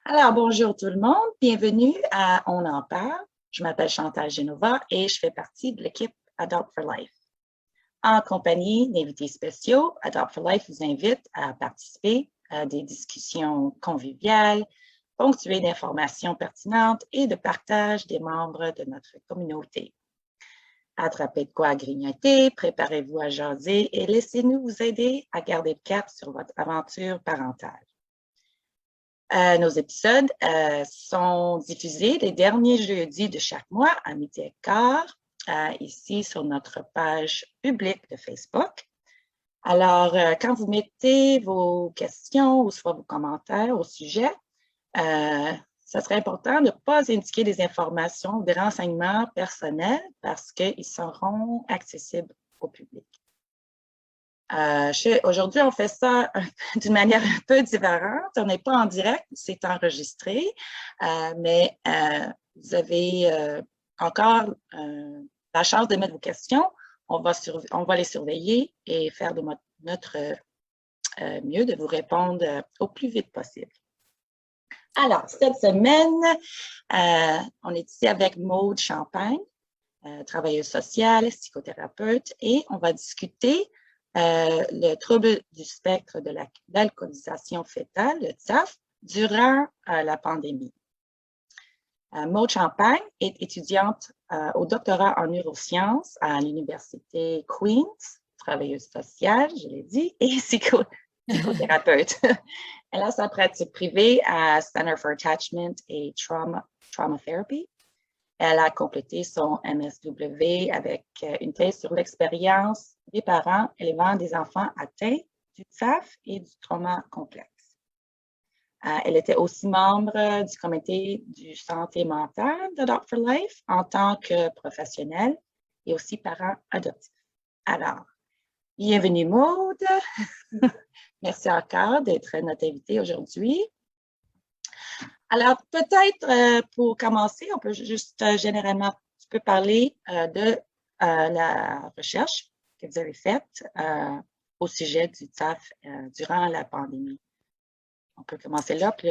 Alors, bonjour tout le monde, bienvenue à On en parle. Je m'appelle Chantal Genova et je fais partie de l'équipe Adopt for Life. En compagnie d'invités spéciaux, Adopt for Life vous invite à participer à des discussions conviviales, ponctuées d'informations pertinentes et de partage des membres de notre communauté. Attrapez de quoi grignoter, préparez-vous à jaser et laissez-nous vous aider à garder le cap sur votre aventure parentale. Nos épisodes sont diffusés les derniers jeudis de chaque mois à 12h15, ici sur notre page publique de Facebook. Alors, quand vous mettez vos questions ou soit vos commentaires au sujet, ça serait important de ne pas indiquer des informations ou des renseignements personnels parce qu'ils seront accessibles au public. Aujourd'hui, on fait ça d'une manière un peu différente. On n'est pas en direct, c'est enregistré, mais vous avez encore la chance de mettre vos questions. On va les surveiller et faire de notre mieux de vous répondre au plus vite possible. Alors, cette semaine, on est ici avec Maude Champagne, travailleuse sociale, psychothérapeute, et on va discuter le trouble du spectre de l'alcoolisation fœtale, le TSAF, durant la pandémie. Maude Champagne est étudiante au doctorat en neurosciences à l'Université Queen's, travailleuse sociale, je l'ai dit, et psychothérapeute. Elle a sa pratique privée à Center for Attachment et Trauma Therapy. Elle a complété son MSW avec une thèse sur l'expérience des parents élevant des enfants atteints du TSAF et du trauma complexe. Elle était aussi membre du comité du santé mentale d'Adopt for Life en tant que professionnelle et aussi parent adoptif. Alors, bienvenue Maude. Merci encore d'être notre invitée aujourd'hui. Alors, peut-être pour commencer, on peut juste généralement un petit peu parler de la recherche que vous avez faite au sujet du TSAF durant la pandémie. On peut commencer là. Puis,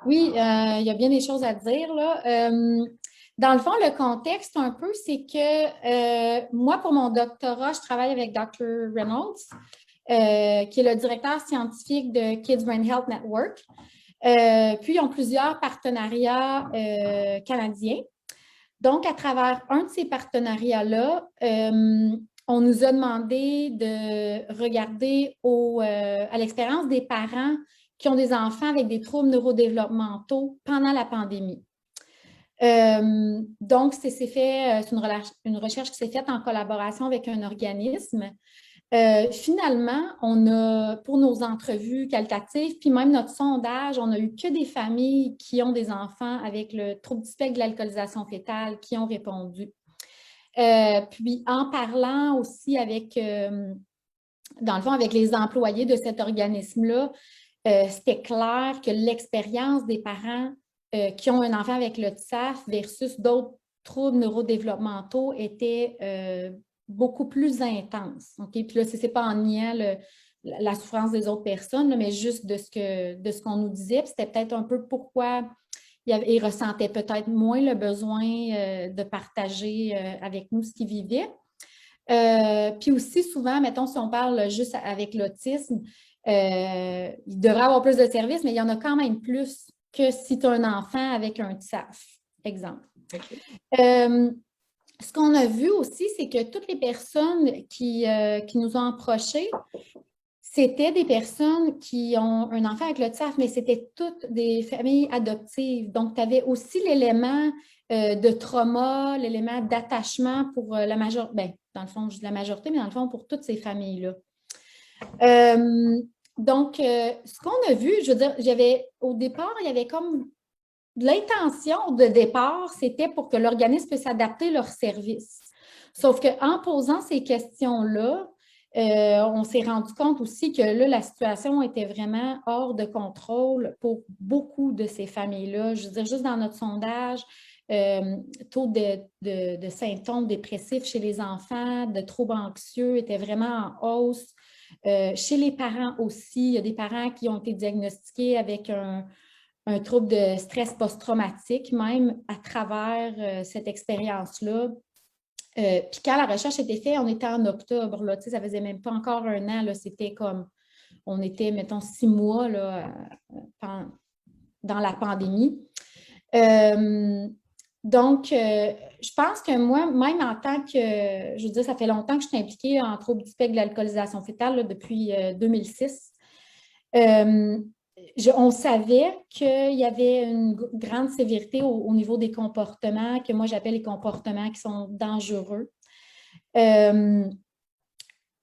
Oui, il y a bien des choses à dire, là. Dans le fond, le contexte un peu, c'est que moi, pour mon doctorat, je travaille avec Dr. Reynolds, qui est le directeur scientifique de Kids Brain Health Network. Puis, ils ont plusieurs partenariats canadiens. Donc, à travers un de ces partenariats-là, on nous a demandé de regarder à l'expérience des parents qui ont des enfants avec des troubles neurodéveloppementaux pendant la pandémie. Donc, c'est une recherche qui s'est faite en collaboration avec un organisme. Finalement, on a, pour nos entrevues qualitatives, puis même notre sondage, on n'a eu que des familles qui ont des enfants avec le trouble du spectre de l'alcoolisation fœtale qui ont répondu. Puis, en parlant aussi avec, dans le fond, avec les employés de cet organisme-là, c'était clair que l'expérience des parents qui ont un enfant avec le TSAF versus d'autres troubles neurodéveloppementaux était beaucoup plus intense. Okay? Puis là, ce n'est pas en niant la souffrance des autres personnes, là, mais juste de ce qu'on nous disait. Puis c'était peut-être un peu pourquoi ils ressentaient peut-être moins le besoin de partager avec nous ce qu'ils vivaient. Puis aussi, souvent, mettons, si on parle juste avec l'autisme, il devrait avoir plus de services, mais il y en a quand même plus que si tu as un enfant avec un TSAF, exemple. Okay. Ce qu'on a vu aussi, c'est que toutes les personnes qui nous ont approchés, c'était des personnes qui ont un enfant avec le TSAF, mais c'était toutes des familles adoptives. Donc, tu avais aussi l'élément de trauma, l'élément d'attachement pour la majorité, bien, dans le fond, je dis la majorité, mais dans le fond, pour toutes ces familles-là. Donc, ce qu'on a vu, je veux dire, au départ, il y avait comme l'intention de départ, c'était pour que l'organisme puisse adapter leurs services. Sauf qu'en posant ces questions-là, on s'est rendu compte aussi que là, la situation était vraiment hors de contrôle pour beaucoup de ces familles-là. Je veux dire, juste dans notre sondage, taux de symptômes dépressifs chez les enfants, de troubles anxieux était vraiment en hausse. Chez les parents aussi, il y a des parents qui ont été diagnostiqués avec un trouble de stress post-traumatique, même à travers cette expérience-là. Puis quand la recherche était faite, on était en octobre, là, ça faisait même pas encore un an, c'était comme, on était, mettons, 6 mois là, dans la pandémie. Donc, je pense que moi, même en tant que, je veux dire, ça fait longtemps que je suis impliquée en troubles du spectre de l'alcoolisation fétale, là, depuis 2006. On savait qu'il y avait une grande sévérité au niveau des comportements, que moi j'appelle les comportements qui sont dangereux.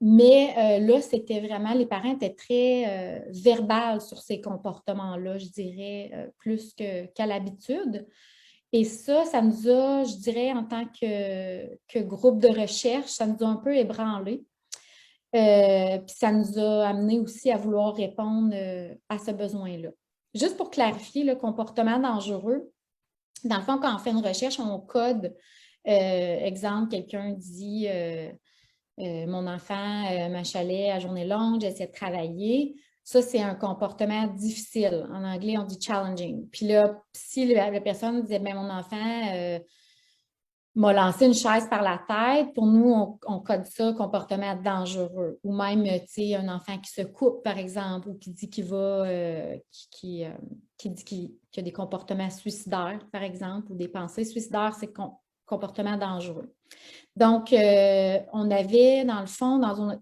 Mais là, c'était vraiment, les parents étaient très verbales sur ces comportements-là, je dirais, plus qu'à l'habitude. Et ça nous a, je dirais, en tant que groupe de recherche, ça nous a un peu ébranlés. Puis ça nous a amené aussi à vouloir répondre à ce besoin-là. Juste pour clarifier, le comportement dangereux, dans le fond, quand on fait une recherche, on code, exemple, quelqu'un dit mon enfant m'achalait à journée longue, j'essaie de travailler. Ça, c'est un comportement difficile. En anglais, on dit challenging. Puis là, si la personne disait, bien, mon enfant m'a lancé une chaise par la tête, pour nous, on code ça comportement dangereux. Ou même, tu sais, un enfant qui se coupe, par exemple, ou qui dit qu'il va, qui dit qu'il a des comportements suicidaires, par exemple, ou des pensées suicidaires, c'est comportement dangereux. Donc, on avait, dans le fond, dans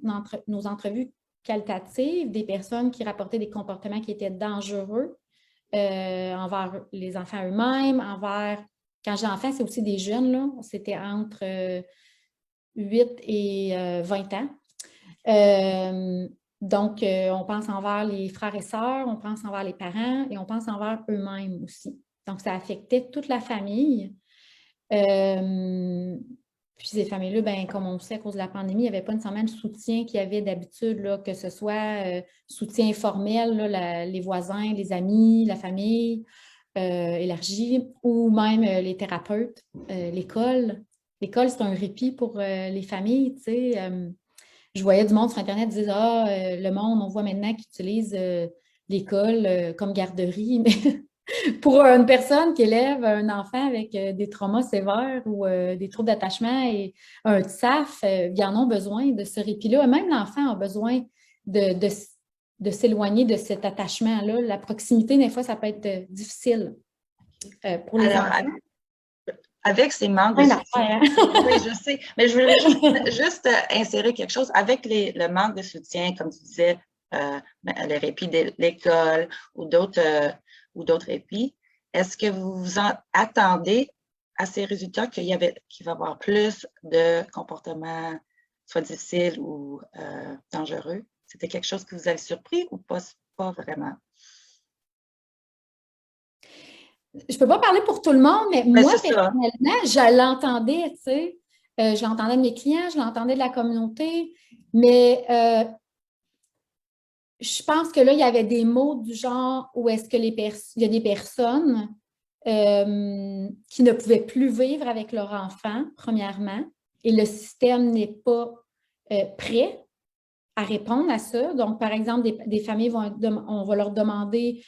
nos entrevues qualitatives, des personnes qui rapportaient des comportements qui étaient dangereux envers les enfants eux-mêmes, envers, quand j'ai enfants, c'est aussi des jeunes, là, c'était entre 8 et 20 ans. Donc, on pense envers les frères et sœurs, on pense envers les parents et on pense envers eux-mêmes aussi. Donc, ça affectait toute la famille. Puis ces familles-là, ben, comme on sait, à cause de la pandémie, il n'y avait pas nécessairement le soutien qu'il y avait d'habitude, là, que ce soit soutien formel, là, les voisins, les amis, la famille élargie, ou même les thérapeutes, l'école. L'école, c'est un répit pour les familles, tu sais. Je voyais du monde sur Internet dire le monde, on voit maintenant qu'ils utilisent l'école comme garderie, mais pour une personne qui élève un enfant avec des traumas sévères ou des troubles d'attachement et un TSAF, ils en ont besoin de ce répit-là. Même l'enfant a besoin de s'éloigner de cet attachement-là. La proximité, des fois, ça peut être difficile pour les enfants. Avec ces manques de soutien, oui, je sais, mais je voulais juste insérer quelque chose. Avec le manque de soutien, comme tu disais, le répit de l'école ou d'autres répits, est-ce que vous vous attendez à ces résultats qu'il va y avoir plus de comportements soit difficiles ou dangereux? C'était quelque chose que vous avez surpris ou pas vraiment? Je ne peux pas parler pour tout le monde, mais moi, personnellement, je l'entendais, tu sais. Je l'entendais de mes clients, je l'entendais de la communauté, mais je pense que là, il y avait des mots du genre où est-ce que il y a des personnes qui ne pouvaient plus vivre avec leur enfant, premièrement, et le système n'est pas prêt à répondre à ça. Donc, par exemple, des familles on va leur demander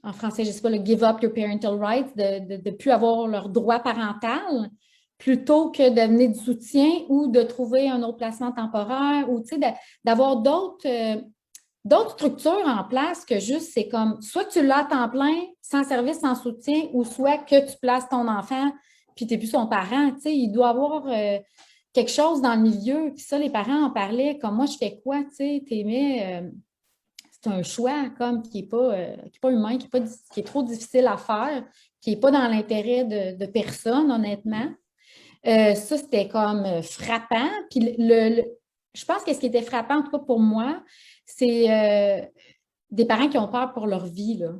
en français, je ne sais pas, le give up your parental rights, de ne plus avoir leur droit parental, plutôt que de donner du soutien ou de trouver un autre placement temporaire ou d'avoir d'autres structures en place que juste, c'est comme, soit tu l'as à temps plein, sans service, sans soutien, ou soit que tu places ton enfant puis tu n'es plus son parent. Il doit y avoir quelque chose dans le milieu. Puis ça, les parents en parlaient, comme moi, je fais quoi? Tu aimais... c'est un choix comme qui n'est pas humain, qui est trop difficile à faire, qui n'est pas dans l'intérêt de personne, honnêtement. Ça, c'était comme frappant. Puis je pense que ce qui était frappant, en tout cas pour moi, c'est des parents qui ont peur pour leur vie, là.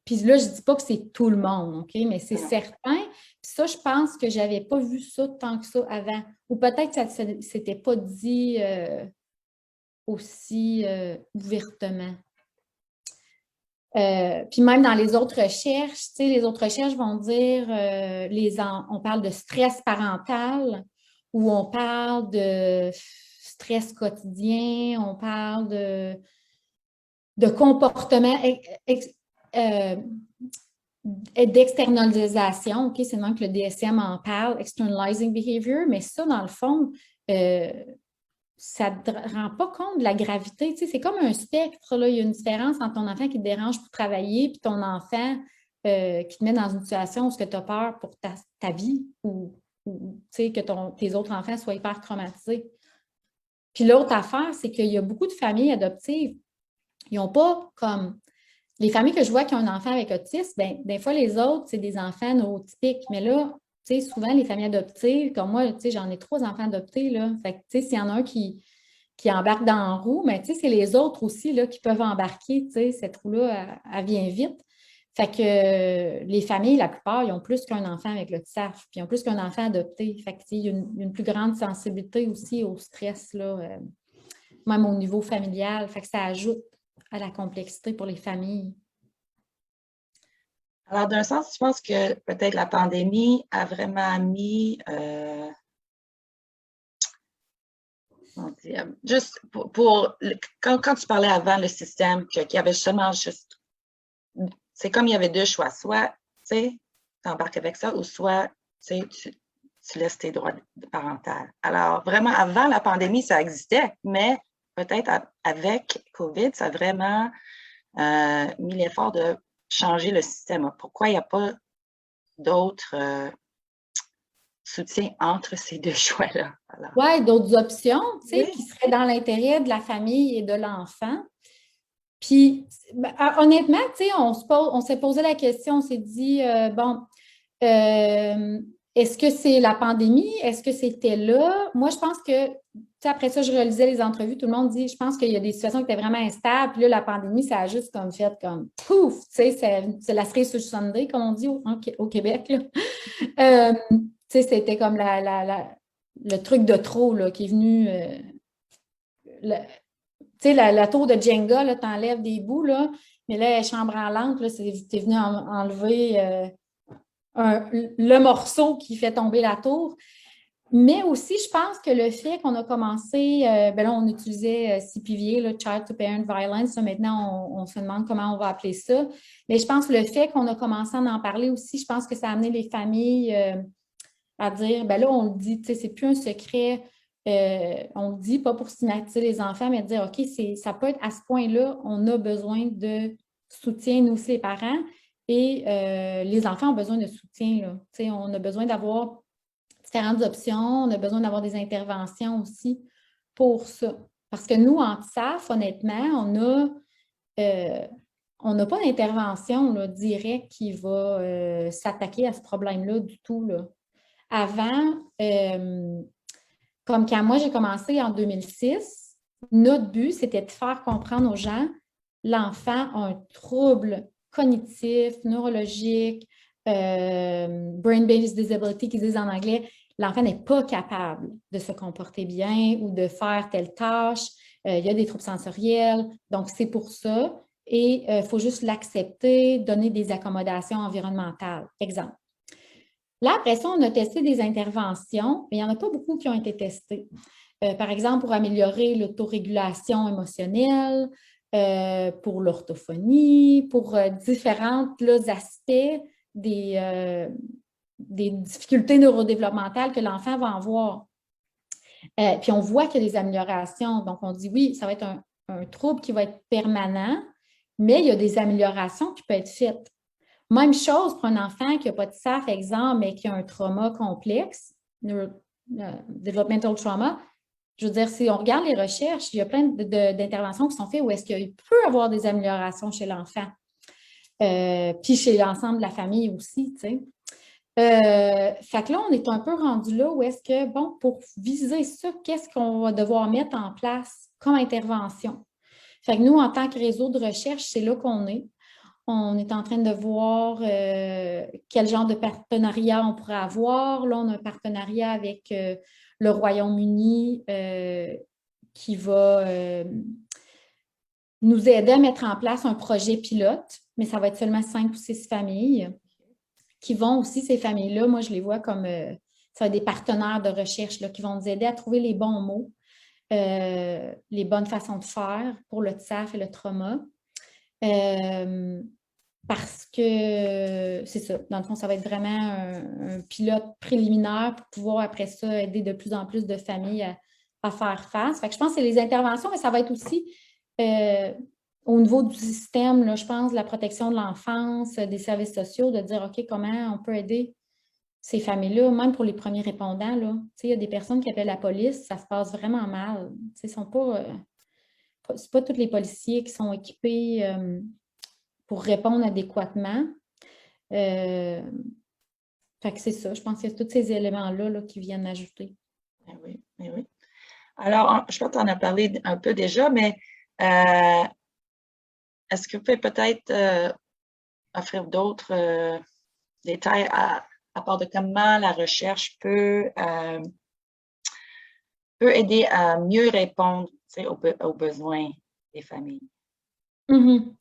Puis là, je ne dis pas que c'est tout le monde, OK? Mais c'est certain. Puis ça, je pense que je n'avais pas vu ça tant que ça avant. Ou peut-être que ça ne s'était pas dit aussi ouvertement. Puis même dans les autres recherches, les autres recherches vont dire, on parle de stress parental, où on parle de stress quotidien, on parle de comportement d'externalisation, OK, c'est même que le DSM en parle, externalizing behavior, mais ça, dans le fond, ça ne te rend pas compte de la gravité. Tu sais, c'est comme un spectre, là. Il y a une différence entre ton enfant qui te dérange pour travailler puis ton enfant qui te met dans une situation où tu as peur pour ta vie ou tu sais, que tes autres enfants soient hyper traumatisés. Puis l'autre affaire, c'est qu'il y a beaucoup de familles adoptives. Ils n'ont pas comme... Les familles que je vois qui ont un enfant avec autisme, bien, des fois, les autres, c'est des enfants neurotypiques. Mais là, tu sais, souvent, les familles adoptées, comme moi, tu sais, j'en ai 3 enfants adoptés, là. Fait que, tu sais, s'il y en a un qui embarque dans la roue, mais tu sais, c'est les autres aussi, là, qui peuvent embarquer, tu sais, cette roue-là, elle vient vite. Fait que les familles, la plupart, ils ont plus qu'un enfant avec le TSAF, puis ils ont plus qu'un enfant adopté. Fait que, tu sais, il y a une plus grande sensibilité aussi au stress, là, même au niveau familial. Fait que ça ajoute à la complexité pour les familles. Alors, d'un sens, je pense que peut-être la pandémie a vraiment mis, juste quand tu parlais avant le système, qu'il y avait seulement juste, c'est comme il y avait 2 choix, soit, tu sais, tu embarques avec ça, ou soit, tu sais, tu laisses tes droits parentaux. Alors, vraiment, avant la pandémie, ça existait, mais peut-être avec COVID, ça a vraiment mis l'effort de changer le système. Pourquoi il n'y a pas d'autres soutiens entre ces 2 choix-là? Oui, d'autres options, tu sais, Oui. qui seraient dans l'intérêt de la famille et de l'enfant. Puis, honnêtement, tu sais, on s'est posé la question, on s'est dit, bon, est-ce que c'est la pandémie? Est-ce que c'était là? Moi, je pense que, tu sais, après ça, je réalisais les entrevues, tout le monde dit, je pense qu'il y a des situations qui étaient vraiment instables, puis là, la pandémie, ça a juste comme fait comme pouf, tu sais, c'est la cerise sur le Sunday, comme on dit au Québec, là. Tu sais, c'était comme le truc de trop, là, qui est venu, tu sais, la tour de Jenga, là, t'enlèves des bouts, là, mais là, elle est chambranlante, là, t'es venu enlever le morceau qui fait tomber la tour. Mais aussi, je pense que le fait qu'on a commencé, ben là, on utilisait CPVA, là, Child to Parent Violence, là, maintenant, on se demande comment on va appeler ça. Mais je pense que le fait qu'on a commencé à en parler aussi, je pense que ça a amené les familles à dire, ben là, on le dit, tu sais, c'est plus un secret. On le dit, pas pour stigmatiser les enfants, mais de dire, OK, ça peut être à ce point-là, on a besoin de soutien, nous aussi, les parents, et les enfants ont besoin de soutien, là. Tu sais, on a besoin d'avoir différentes options, on a besoin d'avoir des interventions aussi pour ça. Parce que nous, en TSAF, honnêtement, on n'a pas d'intervention directe qui va s'attaquer à ce problème-là du tout, là. Avant, comme quand moi j'ai commencé en 2006, notre but, c'était de faire comprendre aux gens l'enfant a un trouble cognitif, neurologique, brain-based disability qu'ils disent en anglais. L'enfant n'est pas capable de se comporter bien ou de faire telle tâche. Il y a des troubles sensoriels. Donc, c'est pour ça. Et il faut juste l'accepter, donner des accommodations environnementales. Exemple. Là, après ça, on a testé des interventions, mais il n'y en a pas beaucoup qui ont été testées. Par exemple, pour améliorer l'autorégulation émotionnelle, pour l'orthophonie, pour différents aspects des difficultés neurodéveloppementales que l'enfant va avoir. Puis on voit qu'il y a des améliorations. Donc, on dit oui, ça va être un trouble qui va être permanent, mais il y a des améliorations qui peuvent être faites. Même chose pour un enfant qui n'a pas de SAF, exemple, mais qui a un trauma complexe, developmental trauma. Je veux dire, si on regarde les recherches, il y a plein d'interventions qui sont faites où est-ce qu'il peut y avoir des améliorations chez l'enfant. Puis chez l'ensemble de la famille aussi, tu sais. Fait que là, on est un peu rendu là où est-ce que, bon, pour viser ça, qu'est-ce qu'on va devoir mettre en place comme intervention? Fait que nous, en tant que réseau de recherche, c'est là qu'on est. On est en train de voir quel genre de partenariat on pourrait avoir. Là, on a un partenariat avec le Royaume-Uni qui va nous aider à mettre en place un projet pilote, mais ça va être seulement 5 ou 6 familles qui vont aussi, ces familles-là, moi, je les vois comme, ça va être des partenaires de recherche là, qui vont nous aider à trouver les bons mots, les bonnes façons de faire pour le TSAF et le trauma. Parce que c'est ça, dans le fond, ça va être vraiment un pilote préliminaire pour pouvoir après ça aider de plus en plus de familles à faire face. Fait que je pense que c'est les interventions, mais ça va être aussi au niveau du système, là, je pense, de la protection de l'enfance, des services sociaux, de dire OK, comment on peut aider ces familles-là, même pour les premiers répondants. Là. Il y a des personnes qui appellent la police, ça se passe vraiment mal. Ce sont pas, c'est pas tous les policiers qui sont équipés pour répondre adéquatement. Fait que c'est ça, je pense qu'il y a tous ces éléments-là là, qui viennent ajouter. Oui, oui. Alors, je pense qu'on en a parlé un peu déjà, mais est-ce que vous pouvez peut-être offrir d'autres détails à part de comment la recherche peut aider à mieux répondre aux besoins des familles? Mm-hmm.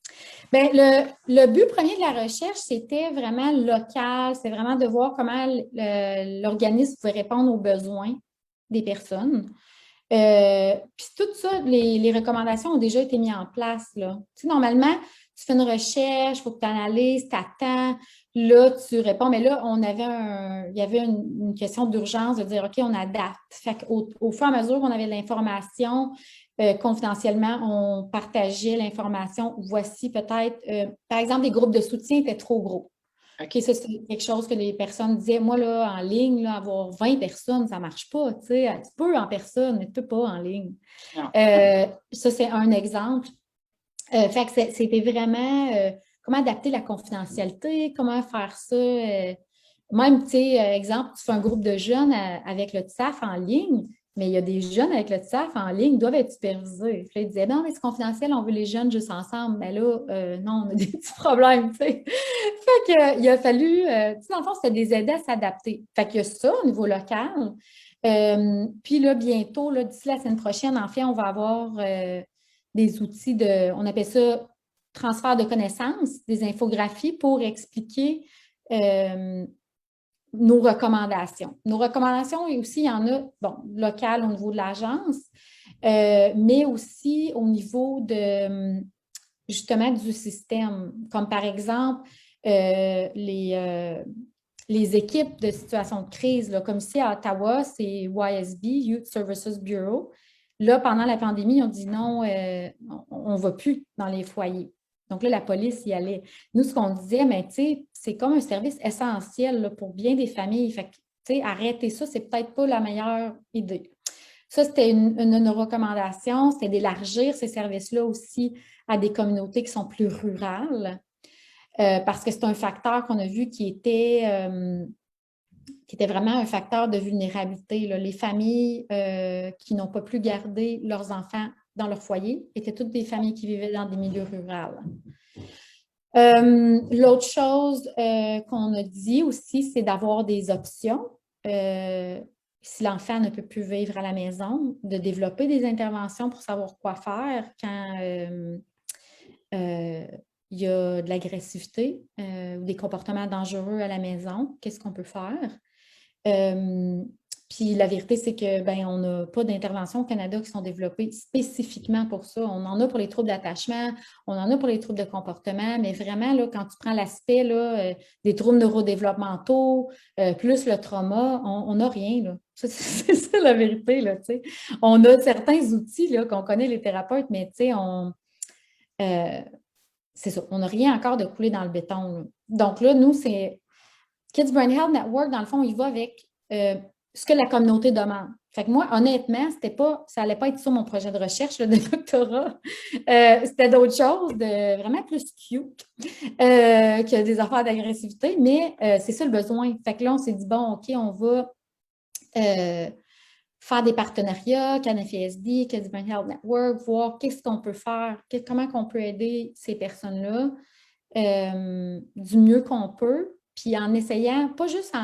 Bien, le but premier de la recherche, c'était vraiment local, c'est vraiment de voir comment l'organisme pouvait répondre aux besoins des personnes. Puis tout ça, les recommandations ont déjà été mises en place. Là. Tu sais, normalement, tu fais une recherche, il faut que tu analyses, tu attends, là, tu réponds. Mais là, il y avait une question d'urgence de dire, OK, on adapte. Fait au fur et à mesure qu'on avait de l'information, confidentiellement, on partageait l'information. Voici peut-être, par exemple, des groupes de soutien étaient trop gros. OK, ça, c'est quelque chose que les personnes disaient. Moi, là, en ligne, là, avoir 20 personnes, ça ne marche pas. Tu sais, tu peux en personne, mais tu ne peux pas en ligne. Ça, c'est un exemple. Fait que c'était vraiment comment adapter la confidentialité, comment faire ça. Même, tu sais, exemple, tu fais un groupe de jeunes avec le TSAF en ligne, mais il y a des jeunes avec le TSAF en ligne qui doivent être supervisés. Puis là, ils disaient, non, mais c'est confidentiel, on veut les jeunes juste ensemble. Mais là, non, on a des petits problèmes, tu sais. Fait qu'il a fallu, tu sais, dans le fond, c'était des aides à s'adapter. Fait qu'il y a ça au niveau local. Puis là, bientôt, là, d'ici la semaine prochaine, en fait, on va avoir des outils on appelle ça transfert de connaissances, des infographies pour expliquer nos recommandations. Nos recommandations, et aussi, il y en a, bon, locales au niveau de l'agence, mais aussi au niveau de, justement, du système. Comme par exemple, les équipes de situation de crise, là, comme ici à Ottawa, c'est YSB, Youth Services Bureau. Là, pendant la pandémie, on dit non, on ne va plus dans les foyers. Donc là, la police y allait. Nous, ce qu'on disait, mais tu sais, c'est comme un service essentiel là, pour bien des familles. Fait que, tu sais, arrêter ça, c'est peut-être pas la meilleure idée. Ça, c'était une recommandation, c'était d'élargir ces services-là aussi à des communautés qui sont plus rurales. Parce que c'est un facteur qu'on a vu qui était vraiment un facteur de vulnérabilité. Là. Les familles qui n'ont pas pu garder leurs enfants dans leur foyer étaient toutes des familles qui vivaient dans des milieux ruraux. L'autre chose qu'on a dit aussi, c'est d'avoir des options. Si l'enfant ne peut plus vivre à la maison, de développer des interventions pour savoir quoi faire quand il y a de l'agressivité ou des comportements dangereux à la maison. Qu'est-ce qu'on peut faire? Puis la vérité, c'est que on n'a pas d'interventions au Canada qui sont développées spécifiquement pour ça. On en a pour les troubles d'attachement, on en a pour les troubles de comportement, mais vraiment, là, quand tu prends l'aspect des troubles neurodéveloppementaux, plus le trauma, on n'a rien. Là. C'est ça la vérité. Là, on a certains outils là, qu'on connaît les thérapeutes, mais c'est ça, on n'a rien encore de coulé dans le béton. Là. Donc là, nous, c'est Kids Brain Health Network, dans le fond, il va avec ce que la communauté demande. Fait que moi, honnêtement, ça n'allait pas être sur mon projet de recherche là, de doctorat. C'était d'autres choses, vraiment plus cute que des affaires d'agressivité, mais c'est ça le besoin. Fait que là, on s'est dit, bon, OK, on va faire des partenariats, CanFISD, Kids Brain Health Network, voir qu'est-ce qu'on peut faire, comment on peut aider ces personnes-là du mieux qu'on peut, puis en essayant, pas juste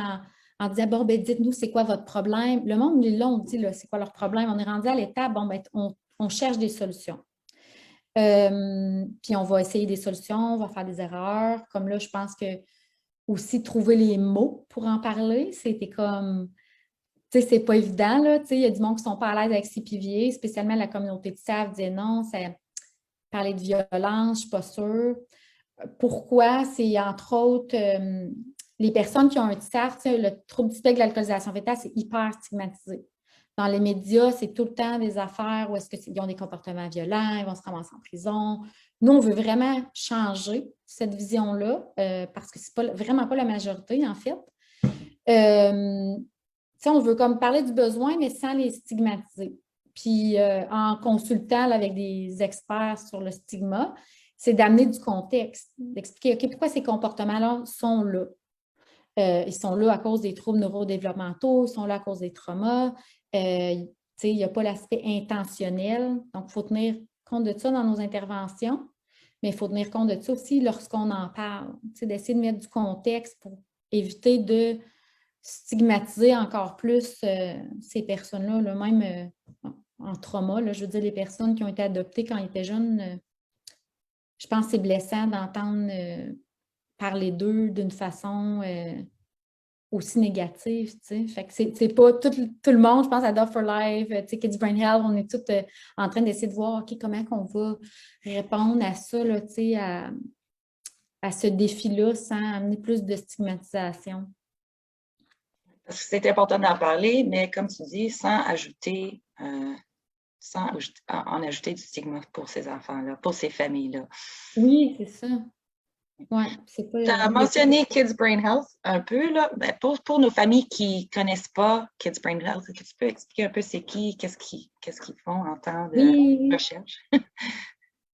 en disant, bon, dites-nous c'est quoi votre problème. Le monde, là, on dit, c'est quoi leur problème. On est rendu à l'étape, bon, on cherche des solutions. Puis on va essayer des solutions, on va faire des erreurs. Comme là, je pense que aussi trouver les mots pour en parler, c'était comme Tu sais, c'est pas évident, là. Tu sais, il y a du monde qui sont pas à l'aise avec CPVA, spécialement la communauté de SAF disait non, ça parlait de violence, je suis pas sûre. Pourquoi? C'est entre autres les personnes qui ont un TSAF, le trouble du spectre de l'alcoolisation fœtale, c'est hyper stigmatisé. Dans les médias, c'est tout le temps des affaires où est-ce qu'ils ont des comportements violents, ils vont se ramasser en prison. Nous, on veut vraiment changer cette vision-là parce que c'est vraiment pas la majorité, en fait. On veut comme parler du besoin, mais sans les stigmatiser. Puis en consultant là, avec des experts sur le stigma, c'est d'amener du contexte, d'expliquer pourquoi ces comportements-là sont là. Ils sont là à cause des troubles neurodéveloppementaux, ils sont là à cause des traumas. Il n'y a pas l'aspect intentionnel. Donc, il faut tenir compte de ça dans nos interventions, mais il faut tenir compte de ça aussi lorsqu'on en parle. D'essayer de mettre du contexte pour éviter de stigmatiser encore plus ces personnes-là, là, même en trauma. Là, je veux dire, les personnes qui ont été adoptées quand ils étaient jeunes, je pense que c'est blessant d'entendre parler d'eux d'une façon aussi négative. Fait que c'est pas tout le monde, je pense, à Dove for Life, Kids Brain Health, on est tous en train d'essayer de voir comment on va répondre à ça, là, à ce défi-là sans amener plus de stigmatisation. Parce que c'est important d'en parler, mais comme tu dis, sans en ajouter du stigma pour ces enfants-là, pour ces familles-là. Oui, c'est ça. Ouais, c'est pas. Tu as mentionné Kids Brain Health un peu, là. Ben, pour nos familles qui ne connaissent pas Kids Brain Health, est-ce que tu peux expliquer un peu c'est qui, qu'est-ce qu'ils font en temps de recherche?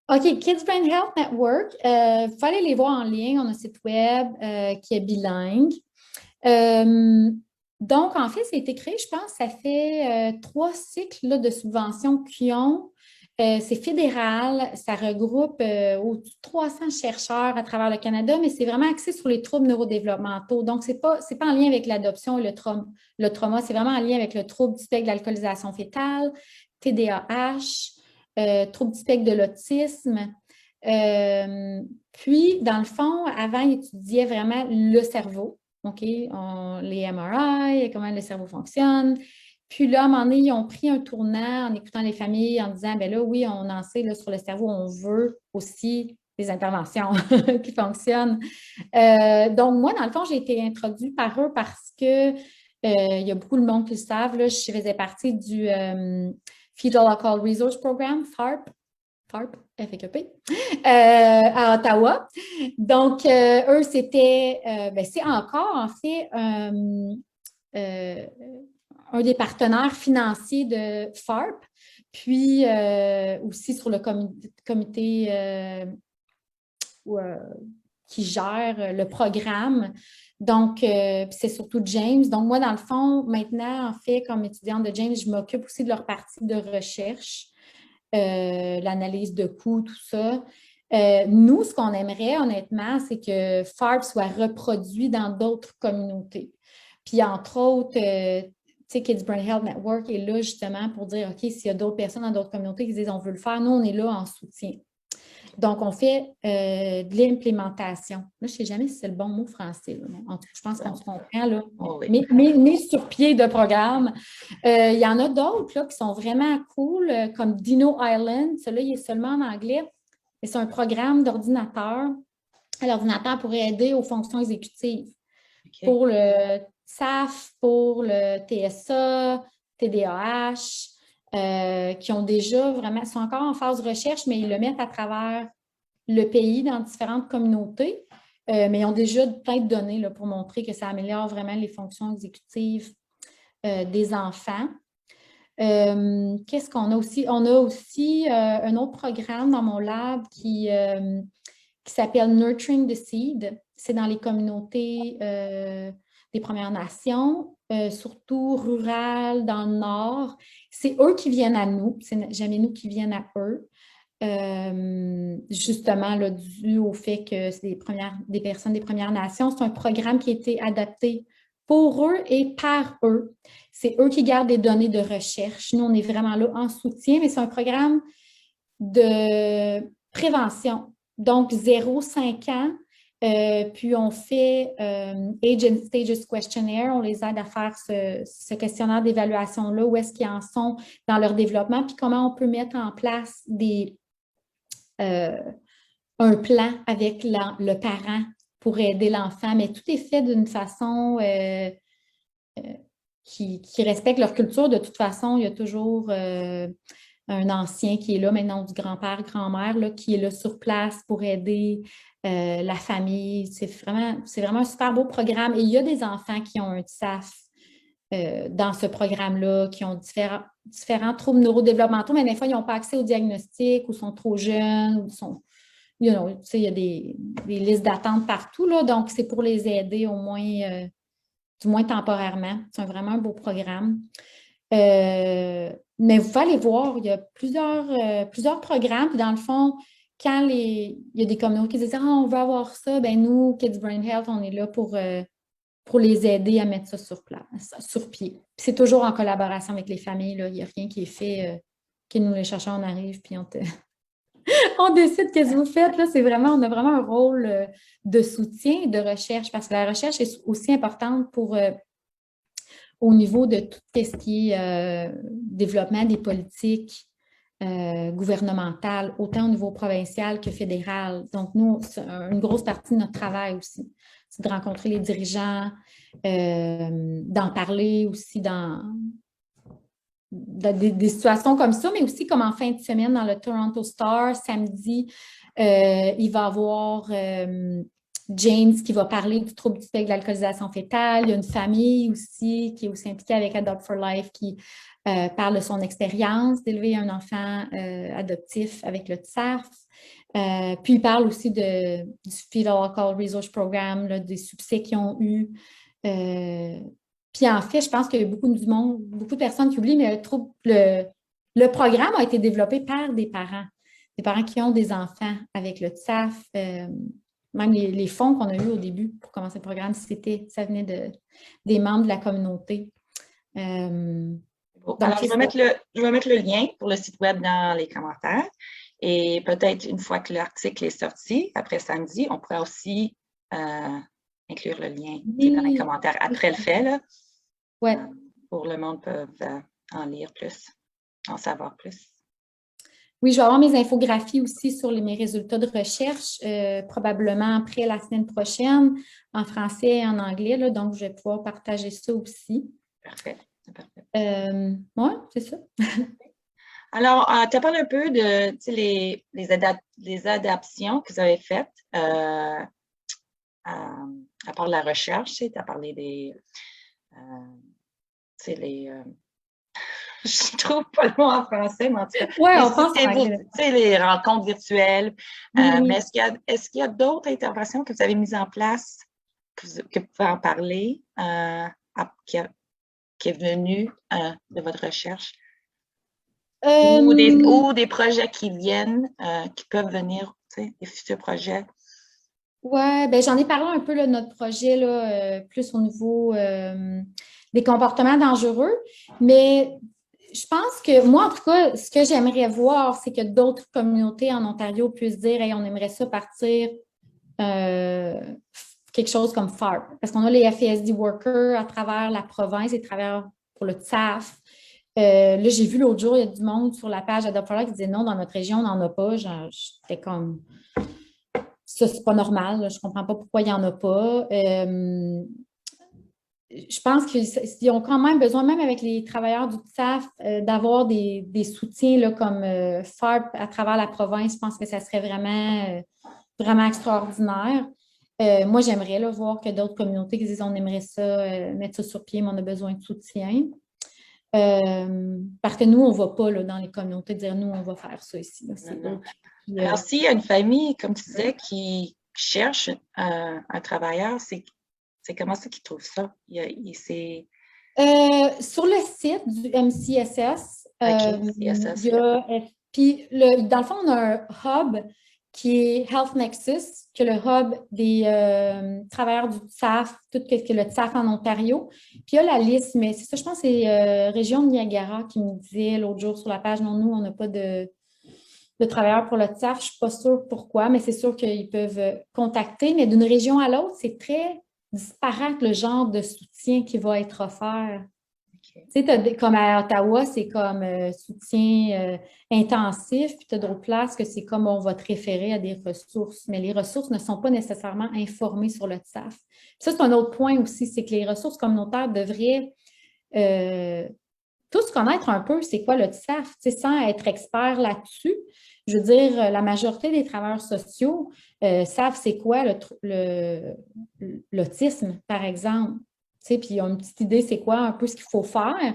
OK, Kids Brain Health Network, il faut aller les voir en ligne. On a un site web qui est bilingue. Donc, en fait, ça a été créé, je pense, ça fait 3 cycles là, de subventions qu'ils ont. C'est fédéral, ça regroupe au-dessus de 300 chercheurs à travers le Canada, mais c'est vraiment axé sur les troubles neurodéveloppementaux. Donc, ce n'est pas en lien avec l'adoption et le trauma, c'est vraiment en lien avec le trouble du spectre de l'alcoolisation fœtale, TDAH, trouble du spectre de l'autisme. Puis, dans le fond, avant, ils étudiaient vraiment le cerveau. OK, les MRI, comment le cerveau fonctionne. Puis là, à un moment donné, ils ont pris un tournant en écoutant les familles, en disant, bien là, oui, on en sait là, sur le cerveau, on veut aussi des interventions qui fonctionnent. Donc, moi, dans le fond, j'ai été introduite par eux parce que il y a beaucoup de monde qui le savent. Là, je faisais partie du Fetal Alcohol Resource Program, FARP, FAQP, à Ottawa. Donc, eux, c'était, c'est encore, en fait, un des partenaires financiers de FARP, puis aussi sur le comité qui gère le programme. Donc, c'est surtout James. Donc, moi, dans le fond, maintenant, en fait, comme étudiante de James, je m'occupe aussi de leur partie de recherche. L'analyse de coûts, tout ça. Nous, ce qu'on aimerait, honnêtement, c'est que FARP soit reproduit dans d'autres communautés. Puis, entre autres, Kids Brain Health Network est là justement pour dire, OK, s'il y a d'autres personnes dans d'autres communautés qui disent on veut le faire, nous, on est là en soutien. Donc, on fait de l'implémentation. Là, je ne sais jamais si c'est le bon mot français. Là. En tout cas, je pense qu'on se comprend. Là. Oh, oui. Mais sur pied de programme. Il y en a d'autres là, qui sont vraiment cool, comme Dino Island. Celui-là, il est seulement en anglais. Mais c'est un programme d'ordinateur. L'ordinateur pourrait aider aux fonctions exécutives. Okay. Pour le SAF, pour le TSA, TDAH. Qui ont déjà vraiment, sont encore en phase de recherche, mais ils le mettent à travers le pays dans différentes communautés. Mais ils ont déjà plein de données là, pour montrer que ça améliore vraiment les fonctions exécutives des enfants. Qu'est-ce qu'on a aussi? On a aussi un autre programme dans mon lab qui s'appelle Nurturing the Seed. C'est dans les communautés des Premières Nations, surtout rurales, dans le Nord. C'est eux qui viennent à nous, c'est jamais nous qui viennent à eux. Justement, là, dû au fait que c'est des personnes des Premières Nations. C'est un programme qui a été adapté pour eux et par eux. C'est eux qui gardent des données de recherche. Nous, on est vraiment là en soutien, mais c'est un programme de prévention. Donc, 0-5 ans, Puis on fait Age and Stages Questionnaire, on les aide à faire ce questionnaire d'évaluation-là, où est-ce qu'ils en sont dans leur développement, puis comment on peut mettre en place un plan avec le parent pour aider l'enfant, mais tout est fait d'une façon qui respecte leur culture. De toute façon, il y a toujours un ancien qui est là, maintenant du grand-père, grand-mère, qui est là sur place pour aider la famille. C'est vraiment un super beau programme. Et il y a des enfants qui ont un TSAF dans ce programme-là, qui ont différents troubles neurodéveloppementaux, mais des fois, ils n'ont pas accès au diagnostic ou sont trop jeunes ou sont... il y a des listes d'attente partout, là, donc c'est pour les aider au moins, du moins temporairement. C'est vraiment un beau programme. Mais vous pouvez aller voir, il y a plusieurs programmes. Puis dans le fond, quand il y a des communautés qui disent « Ah, on veut avoir ça », ben nous, Kids Brain Health, on est là pour les aider à mettre ça sur pied. Puis c'est toujours en collaboration avec les familles, là. Il n'y a rien qui est fait, que nous les chercheurs, on arrive, puis on décide qu'est-ce que vous faites. Là, on a vraiment un rôle de soutien et de recherche, parce que la recherche est aussi importante pour... au niveau de tout ce qui est développement des politiques gouvernementales, autant au niveau provincial que fédéral. Donc, nous, c'est une grosse partie de notre travail aussi. C'est de rencontrer les dirigeants, d'en parler aussi dans des situations comme ça, mais aussi comme en fin de semaine dans le Toronto Star, samedi, il va y avoir James qui va parler du trouble du spectre de l'alcoolisation fétale. Il y a une famille aussi qui est aussi impliquée avec Adopt for Life qui parle de son expérience d'élever un enfant adoptif avec le TSAF. Puis il parle aussi du Fetal Alcohol Resource Program, là, des succès qu'ils ont eu. Puis en fait, je pense qu'il y a beaucoup de personnes qui oublient, mais le programme a été développé par des parents qui ont des enfants avec le TSAF. Même les fonds qu'on a eus au début pour commencer le programme, ça venait des membres de la communauté. Alors, je vais mettre le lien pour le site web dans les commentaires. Et peut-être une fois que l'article est sorti, après samedi, on pourra aussi inclure le lien dans les commentaires après le fait. Là, ouais. Pour le monde peut en lire plus, en savoir plus. Oui, je vais avoir mes infographies aussi sur mes résultats de recherche, probablement après la semaine prochaine, en français et en anglais. Là, donc, je vais pouvoir partager ça aussi. Parfait. Oui, c'est ça. Alors, tu as parlé un peu de les adaptations que vous avez faites à part la recherche. Tu as parlé des... je trouve pas le mot en français, mais en tout cas, on pense les rencontres virtuelles. Oui. Mais est-ce qu'il y a d'autres interventions que vous avez mises en place, que vous pouvez en parler, qui est venue de votre recherche? Ou des projets qui viennent, qui peuvent venir, des futurs projets? Oui, ben j'en ai parlé un peu de notre projet, là, plus au niveau des comportements dangereux, mais je pense que moi, en tout cas, ce que j'aimerais voir, c'est que d'autres communautés en Ontario puissent dire hey, on aimerait ça partir quelque chose comme FARP. Parce qu'on a les FASD workers à travers la province et à travers pour le TSAF. Là, j'ai vu l'autre jour, il y a du monde sur la page Adopt for Life qui disait non, dans notre région, on n'en a pas. J'étais comme ça, c'est pas normal. Là, je comprends pas pourquoi il n'y en a pas. Je pense qu'ils ont quand même besoin, même avec les travailleurs du TSAF, d'avoir des soutiens là, comme FARP à travers la province. Je pense que ça serait vraiment extraordinaire. Moi, j'aimerais là, voir que d'autres communautés qui disent on aimerait ça, mettre ça sur pied, mais on a besoin de soutien. Parce que nous, on ne va pas là, dans les communautés dire nous, on va faire ça ici. Là, alors, s'il y a une famille, comme tu disais, qui cherche un travailleur, c'est comment ça qu'ils trouvent ça? Sur le site du MCSS, MCSS, il y a, puis dans le fond, on a un hub qui est Health Nexus, qui est le hub des travailleurs du TSAF, tout ce que le TSAF en Ontario. Puis il y a la liste, mais c'est ça, je pense que c'est Région de Niagara qui me disait l'autre jour sur la page, non, nous, on n'a pas de de travailleurs pour le TSAF. Je ne suis pas sûre pourquoi, mais c'est sûr qu'ils peuvent contacter. Mais d'une région à l'autre, c'est très disparate le genre de soutien qui va être offert. OK. Tu sais, comme à Ottawa, c'est comme soutien intensif, puis tu as d'autres places que c'est comme on va te référer à des ressources, mais les ressources ne sont pas nécessairement informées sur le TSAF. Puis ça, c'est un autre point aussi, c'est que les ressources communautaires devraient tous connaître un peu c'est quoi le TSAF, tu sais, sans être expert là-dessus. Je veux dire, la majorité des travailleurs sociaux savent c'est quoi l'autisme, par exemple. Tu sais, puis ils ont une petite idée c'est quoi un peu ce qu'il faut faire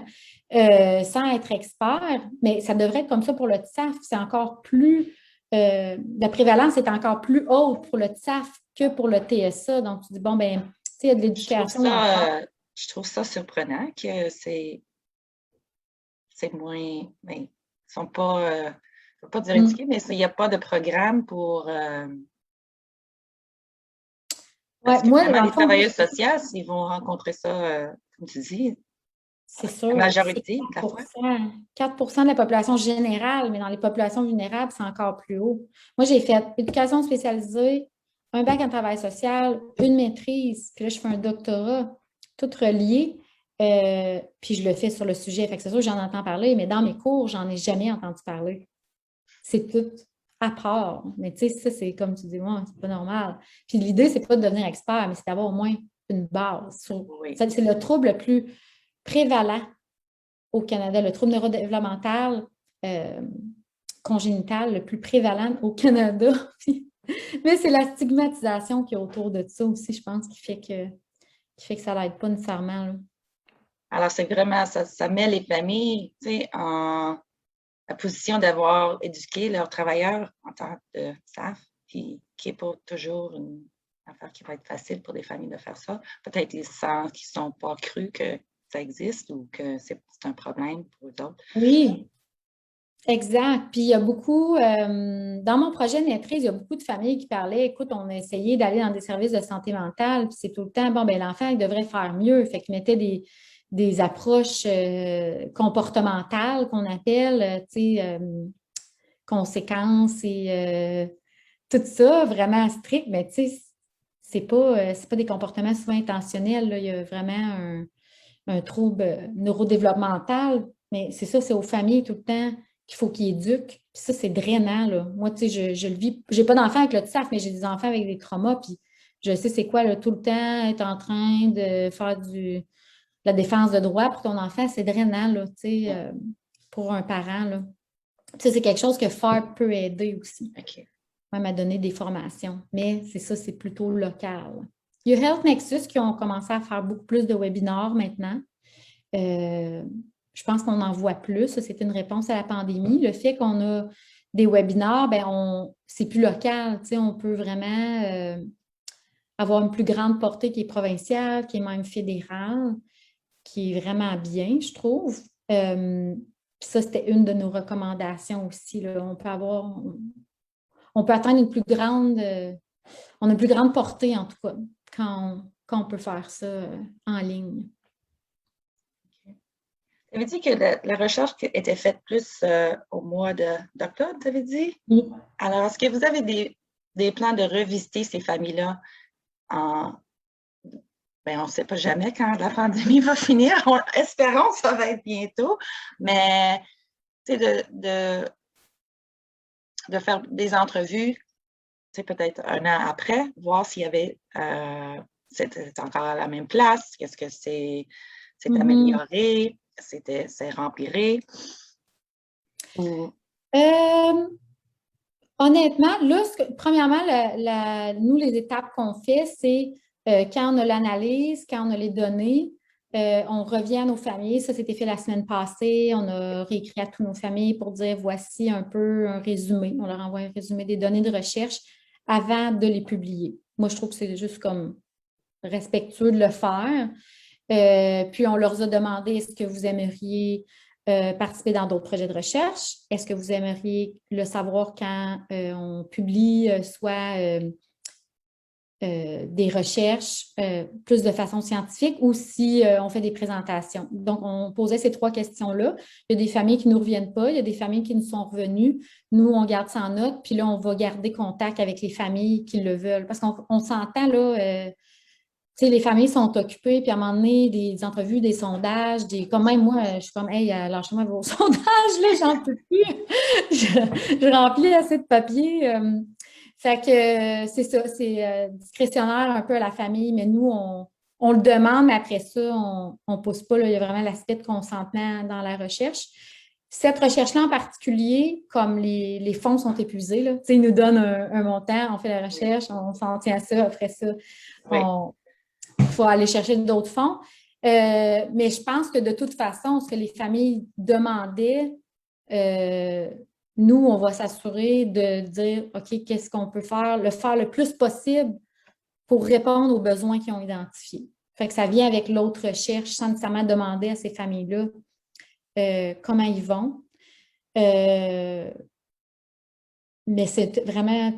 sans être expert, mais ça devrait être comme ça pour le TSAF. C'est encore plus, la prévalence est encore plus haute pour le TSAF que pour le TSA. Donc, tu dis, bon, ben, tu sais, il y a de l'éducation à faire. Je trouve ça surprenant que c'est moins, ben, ils sont pas, je ne veux pas dire éduqués, mais il n'y a pas de programme pour, parce Ouais, que moi, vraiment, dans le les fond, travailleurs sociaux, ils vont rencontrer ça, comme tu dis, c'est la sûr, c'est majorité de la fois. 4 de la population générale, mais dans les populations vulnérables, c'est encore plus haut. Moi, j'ai fait éducation spécialisée, un bac en travail social, une maîtrise, puis là, je fais un doctorat, tout relié, puis je le fais sur le sujet. Fait que c'est sûr, j'en entends parler, mais dans mes cours, j'en ai jamais entendu parler. C'est tout à part. Mais tu sais, ça, c'est comme tu dis, moi, c'est pas normal. Puis l'idée, c'est pas de devenir expert, mais c'est d'avoir au moins une base. Oui. C'est le trouble le plus prévalent au Canada, le trouble neurodéveloppemental congénital le plus prévalent au Canada. Mais c'est la stigmatisation qui est autour de ça aussi, je pense, qui fait que ça n'aide pas nécessairement. Là. Alors, c'est vraiment, ça met les familles, tu sais, en la position d'avoir éduqué leurs travailleurs en tant que staff, puis qui n'est pas toujours une affaire qui va être facile pour des familles de faire ça. Peut-être ils sentent qu'ils ne sont pas crus que ça existe ou que c'est un problème pour eux autres. Oui, exact. Puis il y a beaucoup, dans mon projet de maîtrise, il y a beaucoup de familles qui parlaient, écoute, on a essayé d'aller dans des services de santé mentale, puis c'est tout le temps, bon, ben l'enfant, il devrait faire mieux. Fait qu'ils mettaient des approches comportementales qu'on appelle, tu sais, conséquences et tout ça, vraiment strict, mais tu sais, c'est pas des comportements souvent intentionnels. Là. Il y a vraiment un trouble neurodéveloppemental, mais c'est ça, c'est aux familles tout le temps qu'il faut qu'ils éduquent. Puis ça, c'est drainant. Là. Moi, tu sais, je le vis. J'ai pas d'enfants avec le TSAF, mais j'ai des enfants avec des traumas, puis je sais c'est quoi, là, tout le temps être en train de faire la défense de droit pour ton enfant, c'est drainant, là, tu sais, pour un parent. Là. Ça, c'est quelque chose que faire peut aider aussi. OK. Même à donner des formations. Mais c'est ça, c'est plutôt local. Il y a Health Nexus qui ont commencé à faire beaucoup plus de webinaires maintenant. Je pense qu'on en voit plus. Ça, c'était une réponse à la pandémie. Le fait qu'on a des webinaires, ben c'est plus local. Tu sais, on peut vraiment avoir une plus grande portée qui est provinciale, qui est même fédérale, qui est vraiment bien, je trouve. Puis ça, c'était une de nos recommandations aussi. Là. On peut atteindre une plus grande, on a une plus grande portée, en tout cas, quand on peut faire ça en ligne. Tu avais dit que la recherche était faite plus au mois d'octobre, tu avais dit? Oui. Alors, est-ce que vous avez des plans de revisiter ces familles-là ben, on ne sait pas jamais quand la pandémie va finir. Espérons que ça va être bientôt, mais de faire des entrevues, peut-être un an après, voir s'il y avait, c'est encore à la même place, qu'est-ce que c'est amélioré, c'est rempiré. Honnêtement, là, premièrement, nous, les étapes qu'on fait, c'est quand on a l'analyse, quand on a les données, on revient à nos familles. Ça, c'était fait la semaine passée. On a réécrit à toutes nos familles pour dire voici un peu un résumé. On leur envoie un résumé des données de recherche avant de les publier. Moi, je trouve que c'est juste comme respectueux de le faire. Puis, on leur a demandé est-ce que vous aimeriez participer dans d'autres projets de recherche? Est-ce que vous aimeriez le savoir quand on publie soit des recherches plus de façon scientifique ou si on fait des présentations. Donc, on posait ces 3 questions-là. Il y a des familles qui ne nous reviennent pas, il y a des familles qui nous sont revenues. Nous, on garde ça en note, puis là, on va garder contact avec les familles qui le veulent. Parce qu'on s'entend, là, tu sais, les familles sont occupées, puis à un moment donné, des entrevues, des sondages, comme même moi, je suis comme, hey, lâchez-moi vos sondages, là, j'en peux plus. je remplis assez de papier. Fait que c'est ça, c'est discrétionnaire un peu à la famille, mais nous, on le demande, mais après ça, on ne pousse pas. Là, il y a vraiment l'aspect de consentement dans la recherche. Cette recherche-là en particulier, comme les fonds sont épuisés, là, ils nous donnent un montant, on fait la recherche, on s'en tient à ça, après ça, Oui. il faut aller chercher d'autres fonds. Mais je pense que de toute façon, ce que les familles demandaient, nous, on va s'assurer de dire, OK, qu'est-ce qu'on peut faire le plus possible pour répondre aux besoins qu'ils ont identifiés. Fait que ça vient avec l'autre recherche sans nécessairement demander à ces familles-là comment ils vont. Mais c'est tellement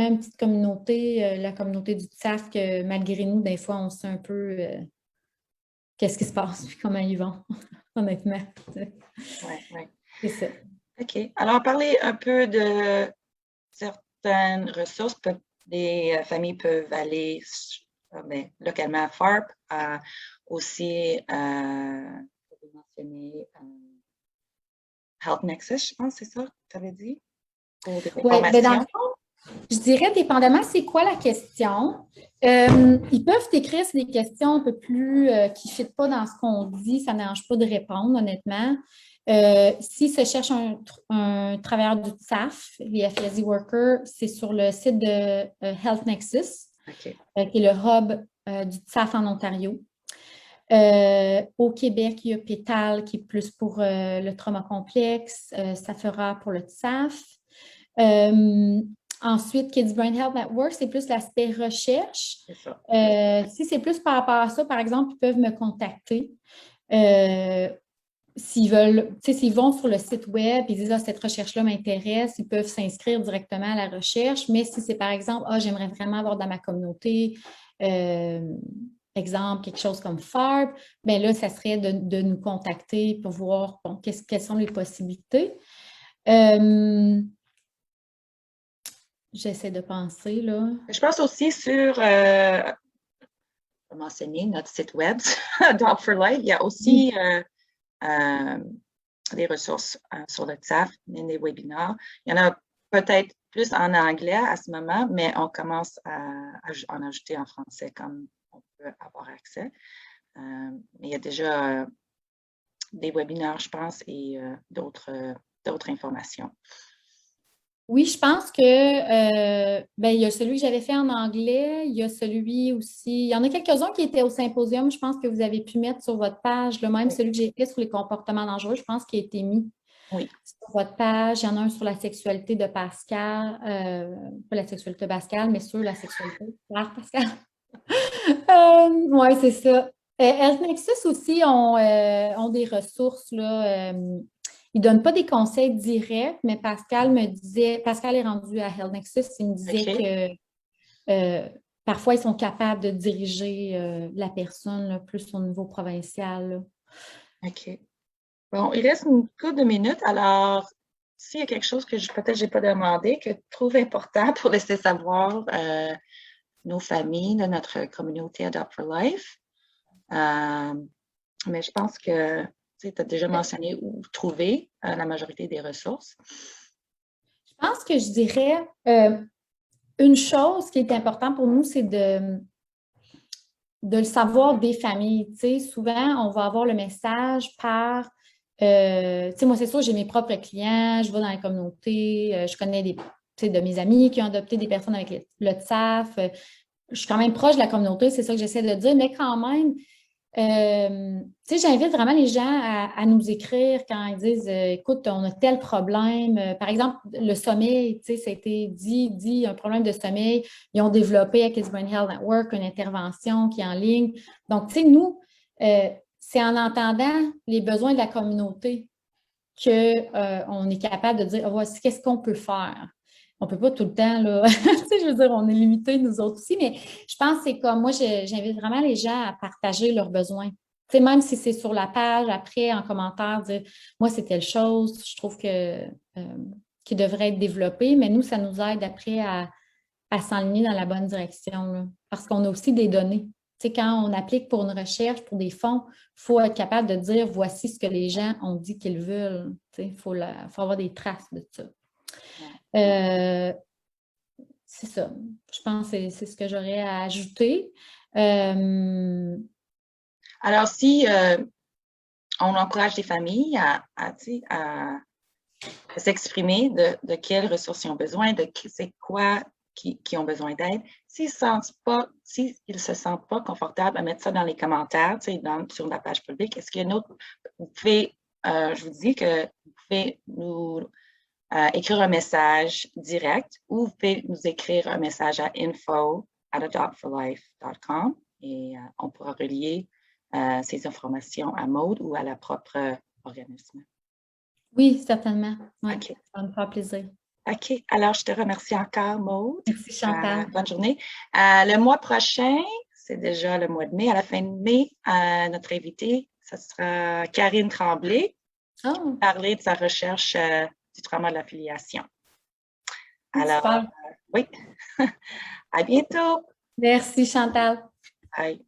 une petite communauté, la communauté du TSAF, que malgré nous, des fois, on sait un peu qu'est-ce qui se passe et comment ils vont, honnêtement. Oui. C'est ça. OK. Alors, parler un peu de certaines ressources. Les familles peuvent aller localement à FARP, aussi, vous mentionner Health Nexus, je pense, c'est ça que tu avais dit? Pour des Oui, bien dans le informations. fond, je dirais, dépendamment, c'est quoi la question. Ils peuvent t'écrire, c'est des questions un peu plus qui ne fitent pas dans ce qu'on dit, ça n'arrange pas de répondre, honnêtement. S'ils se cherchent un travailleur du TSAF, les FSD Workers, c'est sur le site de Health Nexus, OK. qui est le hub du TSAF en Ontario. Au Québec, il y a Pétal qui est plus pour le trauma complexe, ça fera pour le TSAF. Ensuite, Kids Brain Health Network, c'est plus l'aspect recherche. C'est ça. Si c'est plus par rapport à ça, par exemple, ils peuvent me contacter. S'ils veulent, tu sais, s'ils vont sur le site web et disent, ah, cette recherche-là m'intéresse, ils peuvent s'inscrire directement à la recherche. Mais si c'est par exemple, ah, j'aimerais vraiment avoir dans ma communauté, exemple, quelque chose comme FARP, bien là, ça serait de nous contacter pour voir bon, quelles sont les possibilités. J'essaie de penser, là. Je pense aussi sur, mentionner notre site web, Dog for Life. Il y a aussi des ressources sur le TSAF, des webinaires. Il y en a peut-être plus en anglais à ce moment, mais on commence à en ajouter en français comme on peut avoir accès. Mais il y a déjà des webinaires, je pense, et d'autres informations. Oui, je pense que il y a celui que j'avais fait en anglais, il y a celui aussi. Il y en a quelques-uns qui étaient au symposium, je pense que vous avez pu mettre sur votre page, le même celui que j'ai fait sur les comportements dangereux, je pense qu'il a été mis sur votre page. Il y en a un sur la sexualité de Pascal, pas la sexualité de Pascal, mais sur la sexualité de Pascal. Oui, c'est ça. Health Nexus aussi ont des ressources, là. Ils ne donnent pas des conseils directs, mais Pascal est rendu à Health Nexus, il me disait que parfois, ils sont capables de diriger la personne là, plus au niveau provincial. Là. OK. Bon, il reste une couple de minutes. Alors, s'il y a quelque chose que peut-être je n'ai pas demandé, que je trouve important pour laisser savoir nos familles, de notre communauté Adopt for Life. Mais je pense que tu as déjà mentionné où trouver la majorité des ressources. Je pense que je dirais une chose qui est importante pour nous, c'est de le savoir des familles. Tu sais, souvent, on va avoir le message par tu sais, moi, c'est sûr, j'ai mes propres clients, je vais dans la communauté, je connais de mes amis qui ont adopté des personnes avec le TSAF. Je suis quand même proche de la communauté, c'est ça que j'essaie de dire, mais quand même, tu sais, j'invite vraiment les gens à nous écrire quand ils disent écoute, on a tel problème. Par exemple, le sommeil, tu sais, ça a été dit, un problème de sommeil. Ils ont développé à Kids Brain Health Network une intervention qui est en ligne. Donc, tu sais, nous, c'est en entendant les besoins de la communauté qu'on est capable de dire voici qu'est-ce qu'on peut faire. on ne peut pas tout le temps, là. Tu sais, je veux dire, on est limité, nous autres aussi, mais je pense que c'est comme moi, j'invite vraiment les gens à partager leurs besoins. Tu sais, même si c'est sur la page, après, en commentaire, dire moi, c'est telle chose, je trouve qui devrait être développée, mais nous, ça nous aide après à s'enligner dans la bonne direction, là. Parce qu'on a aussi des données. Tu sais, quand on applique pour une recherche, pour des fonds, il faut être capable de dire voici ce que les gens ont dit qu'ils veulent. Tu sais, faut avoir des traces de ça. C'est ça. Je pense que c'est ce que j'aurais à ajouter. Alors, si on encourage les familles tu sais, à s'exprimer de quelles ressources ils ont besoin, de c'est quoi qui ont besoin d'aide. S'ils ne se sentent pas confortables à mettre ça dans les commentaires, tu sais, sur la page publique, est-ce qu'il y a une autre, vous pouvez, je vous dis que vous pouvez nous écrire un message direct ou vous pouvez nous écrire un message à info@adoptforlife.com et on pourra relier ces informations à Maude ou à la propre organisme. Oui, certainement. Oui, OK. ça va me faire plaisir. OK. Alors, je te remercie encore, Maude. Merci, Chantal. Bonne journée. Le mois prochain, c'est déjà le mois de mai. À la fin de mai, notre invitée, ce sera Karine Tremblay, qui va parler de sa recherche du trauma de l'affiliation. Alors, oui. À bientôt. Merci, Chantal. Bye.